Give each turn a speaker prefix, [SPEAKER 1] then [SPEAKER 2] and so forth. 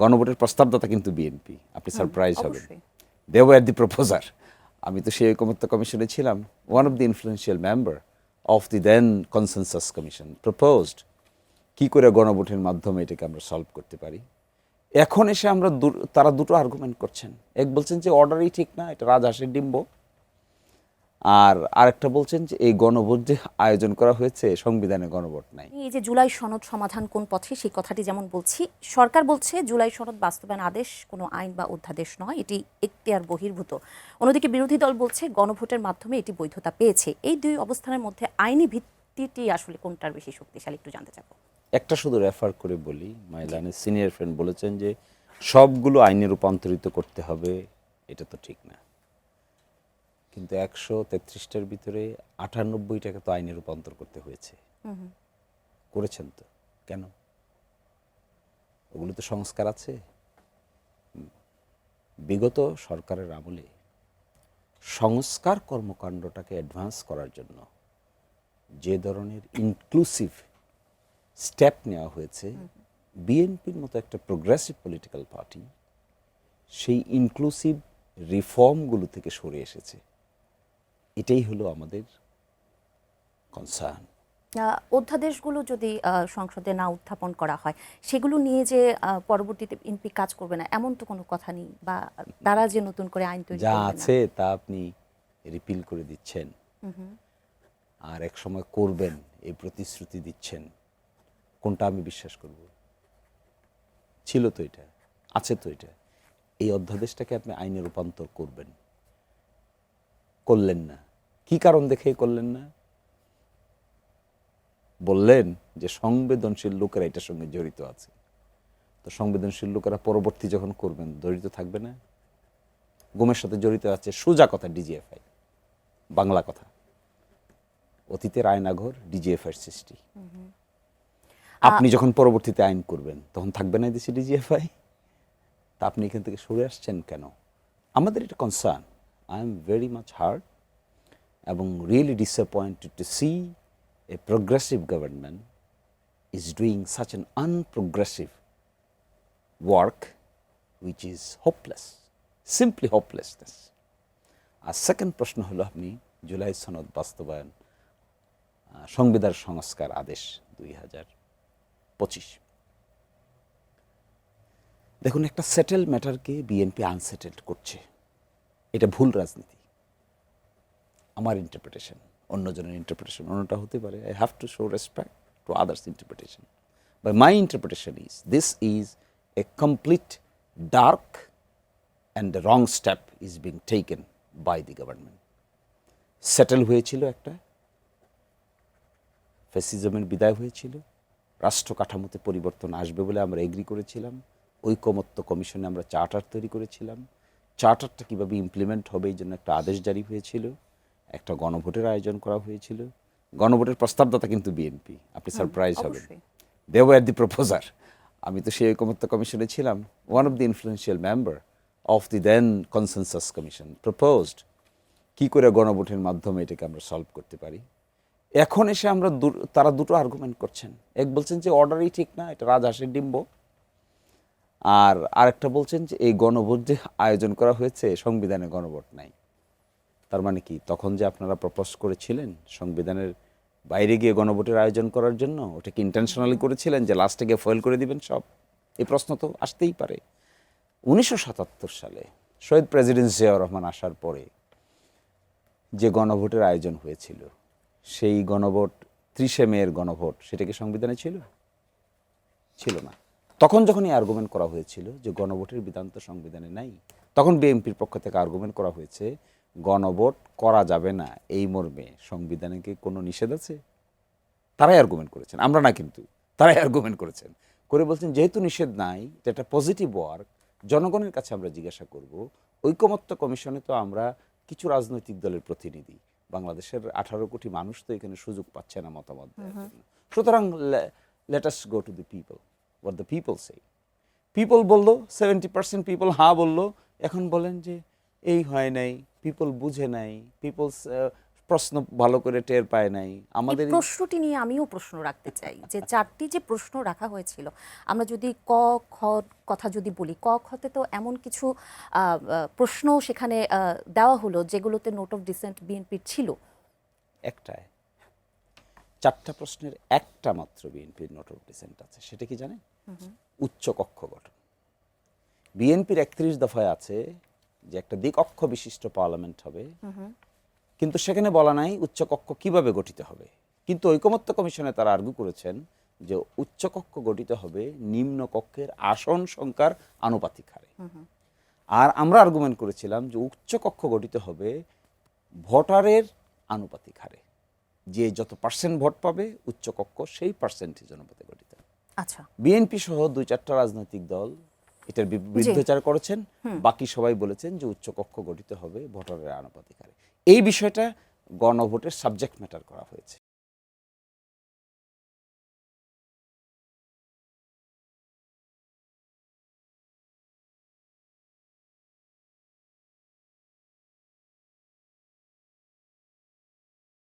[SPEAKER 1] গণভোটের প্রস্তাবদাতা কিন্তু বিএনপি, আপনি সারপ্রাইজ হবেন।
[SPEAKER 2] অবশ্যই।
[SPEAKER 1] They were the proposer. আমি তো সেই ঐকমত্য কমিশনে ছিলাম, one of the influential member of the then consensus commission proposed কী করে গণভোটের মাধ্যমে এটাকে আমরা সলভ করতে পারি। এখন এসে আমরা তারা দুটো আর্গুমেন্ট করছেন। এক বলছেন যে অর্ডারই ঠিক না, এটা রাজহাঁসের ডিম্ব, আর আরেকটা বলছেন যে এই গণভোট যে আয়োজন করা হয়েছে সংবিধানে গণভোট নাই।
[SPEAKER 2] এই যে জুলাই সনদ সমাধান কোন পথে, সেই কথাটি যেমন বলছি, সরকার বলছে জুলাই সনদ বাস্তবায়ন আদেশ কোনো আইন বা অধ্যাদেশ নয়, এটি এখতিয়ার বহির্ভূত। অন্যদিকে বিরোধী দল বলছে গণভোটের মাধ্যমে এটি বৈধতা পেয়েছে। এই দুই অবস্থানের মধ্যে আইনি ভিত্তিটি আসলে কোনটার বেশি শক্তিশালী, একটু জানতে চাবো।
[SPEAKER 1] একটা শুধু রেফার করে বলি, মাইলানের সিনিয়র ফ্রেন্ড বলেছেন যে সবগুলো আইনে রূপান্তরিত করতে হবে, এটা তো ঠিক না। কিন্তু 133টার ভিতরে 98টাকে তো আইনে রূপান্তর করতে হয়েছে। করেছেন তো, কেন? ওগুলো তো সংস্কার আছে। বিগত সরকারের আমলে সংস্কার কর্মকাণ্ডটাকে অ্যাডভান্স করার জন্য যে ধরনের ইনক্লুসিভ স্টেপ নেওয়া হয়েছে, বিএনপির মতো একটা প্রোগ্রেসিভ পলিটিক্যাল পার্টি সেই ইনক্লুসিভ রিফর্মগুলো থেকে সরে এসেছে। এটাই হলো আমাদের কনসার্ন।
[SPEAKER 2] অধ্যাদেশগুলো যদি সংসদে না উত্থাপন করা হয়, সেগুলো নিয়ে যে পরবর্তীতে বিএনপি কাজ করবে না এমন তো কোনো কথা নেই, বা তারা যে নতুন করে আইন তৈরি
[SPEAKER 1] যা
[SPEAKER 2] করবে না।
[SPEAKER 1] আছে তা আপনি রিপিল করে দিচ্ছেন, আর এক সময় করবেন এই প্রতিশ্রুতি দিচ্ছেন। কোনটা আমি বিশ্বাস করব? ছিল তো এটা, আছে তো এটা। এই অধ্যাদেশটাকে আপনি আইনে রূপান্তর করবেন, করলেন না। কি কারণ দেখে করলেন না? বললেন যে সংবেদনশীল লোকেরা এটার সঙ্গে জড়িত আছে। তো সংবেদনশীল লোকেরা পরবর্তী যখন করবেন জড়িত থাকবে না? গুমের সাথে জড়িত আছে, সোজা কথা ডিজিএফআই, বাংলা কথা। অতীতের আয়নাঘর ডিজিএফআইয়ের সৃষ্টি। আপনি যখন পরবর্তীতে আইন করবেন তখন থাকবে না দেশে ডিজিএফআই। তা আপনি এখান থেকে সরে আসছেন কেন? আমাদের এটা concern. I am very much hurt এবং really disappointed to see a progressive government is doing such an unprogressive work which is hopeless, simply hopelessness. আর সেকেন্ড প্রশ্ন হলো, আপনি জুলাই সনদ বাস্তবায়ন, সংবিধান সংস্কার আদেশ 2025, দেখুন একটা সেটেল ম্যাটারকে বিএনপি আনসেটেলড করছে। এটা ভুল রাজনীতি। আমার ইন্টারপ্রিটেশন, অন্যজনের ইন্টারপ্রিটেশন অন্যটা হতে পারে। I have to show respect to others interpretation, but my interpretation is this is a complete dark and the wrong step is being taken by the government. Settle হয়েছিল, একটা ফ্যাসিজমের বিদায় হয়েছিল, রাষ্ট্র কাঠামোতে পরিবর্তন আসবে বলে আমরা এগ্রি করেছিলাম। ঐকমত্য কমিশনে আমরা চার্টার তৈরি করেছিলাম। চার্টারটা কীভাবে ইমপ্লিমেন্ট হবে এই জন্য একটা আদেশ জারি হয়েছিল, একটা গণভোটের আয়োজন করা হয়েছিল। গণভোটের প্রস্তাবদাতা কিন্তু বিএনপি, আপনি সারপ্রাইজ হবেন। They were the proposer. আমি তো সেই ঐকমত্য কমিশনে ছিলাম, one of the influential member of the then consensus commission proposed কী করে গণভোটের মাধ্যমে এটাকে আমরা সলভ করতে পারি। এখন এসে আমরা তারা দুটো আর্গুমেন্ট করছেন। এক বলছেন যে অর্ডারই ঠিক না, এটা রাজহাঁসের ডিম্ব, আর আরেকটা বলছেন যে এই গণভোট যে আয়োজন করা হয়েছে সংবিধানে গণভোট নাই। তার মানে কি, তখন যে আপনারা প্রপোজ করেছিলেন সংবিধানের বাইরে গিয়ে গণভোটের আয়োজন করার জন্য, ওটা কি ইন্টেনশনালি করেছিলেন যে লাস্টে গিয়ে ফয়েল করে দিবেন সব? এই প্রশ্ন তো আসতেই পারে। 1977 সালে শহীদ প্রেসিডেন্ট জিয়াউর রহমান আসার পরে যে গণভোটের আয়োজন হয়েছিল, সেই গণভোট 30শে মেয়ের গণভোট, সেটা কি সংবিধানে ছিল? ছিল না। তখন যখন এই আর্গুমেন্ট করা হয়েছিল যে গণভোটের বিধান তো সংবিধানে নাই, তখন বিএনপির পক্ষ থেকে আর্গুমেন্ট করা হয়েছে গণভোট করা যাবে না এই মর্মে সংবিধানে কি কোনো নিষেধ আছে? তারাই আর্গুমেন্ট করেছেন, আমরা না, কিন্তু তারাই আর্গুমেন্ট করেছেন, করে বলছেন যেহেতু নিষেধ নাই, এটা একটা পজিটিভ ওয়ার্ক, জনগণের কাছে আমরা জিজ্ঞাসা করব। ঐকমত্য কমিশনে তো আমরা কিছু রাজনৈতিক দলের প্রতিনিধি, বাংলাদেশের 18 কোটি মানুষ তো এখানে সুযোগ পাচ্ছে না মতামত দেওয়ার জন্য। সুতরাং let us go to the people, what the people say. People বললো, 70% পিপল হ্যাঁ বললো। এখন বলেন যে এই হয় নাই, পিপল বুঝে নাই, পিপলস
[SPEAKER 2] প্রশ্ন
[SPEAKER 1] ভালো করে টের পায় নাই
[SPEAKER 2] এই
[SPEAKER 1] আমাদের
[SPEAKER 2] প্রশ্নটি নিয়ে আমিও প্রশ্ন রাখতে চাই যে চারটি যে প্রশ্ন রাখা হয়েছিল, আমরা যদি ক খ কথা যদি বলি, ক খতে তো এমন কিছু প্রশ্ন সেখানে দেওয়া হলো যেগুলোতে নোট অফ ডিসেন্ট বিএনপির ছিল।
[SPEAKER 1] একটায় 4টা প্রশ্নের একটা মাত্র বিএনপির নোট অফ ডিসেন্ট আছে, সেটা কি জানেন? উচ্চ কক্ষ গঠন। বিএনপির 31 দফায় আছে যে একটা দ্বিকক্ষ বিশিষ্ট পার্লামেন্ট হবে, কিন্তু সেখানে বলা নাই উচ্চকক্ষ কিভাবে গঠিত হবে। কিন্তু ঐকমত্য কমিশনে তারা আর্গু করেছেন যে উচ্চকক্ষ গঠিত হবে নিম্ন কক্ষের আসন সংখ্যার আনুপাতিক হারে। আর আমরা আর্গুমেন্ট করেছিলাম যে উচ্চকক্ষ গঠিত হবে ভোটারের আনুপাতিক হারে, যে যত পার্সেন্ট ভোট পাবে উচ্চকক্ষ সেই পার্সেন্টেজ অনুপাতে গঠিত।
[SPEAKER 2] আচ্ছা,
[SPEAKER 1] বিএনপি সহ 2-4টা রাজনৈতিক দল এটার বিরুদ্ধাচার করেছেন, বাকি সবাই বলেছেন যে উচ্চকক্ষ গঠিত হবে ভোটারের আনুপাতিক হারে। এই বিষয়টা গণভোটের সাবজেক্ট ম্যাটার করা হয়েছে।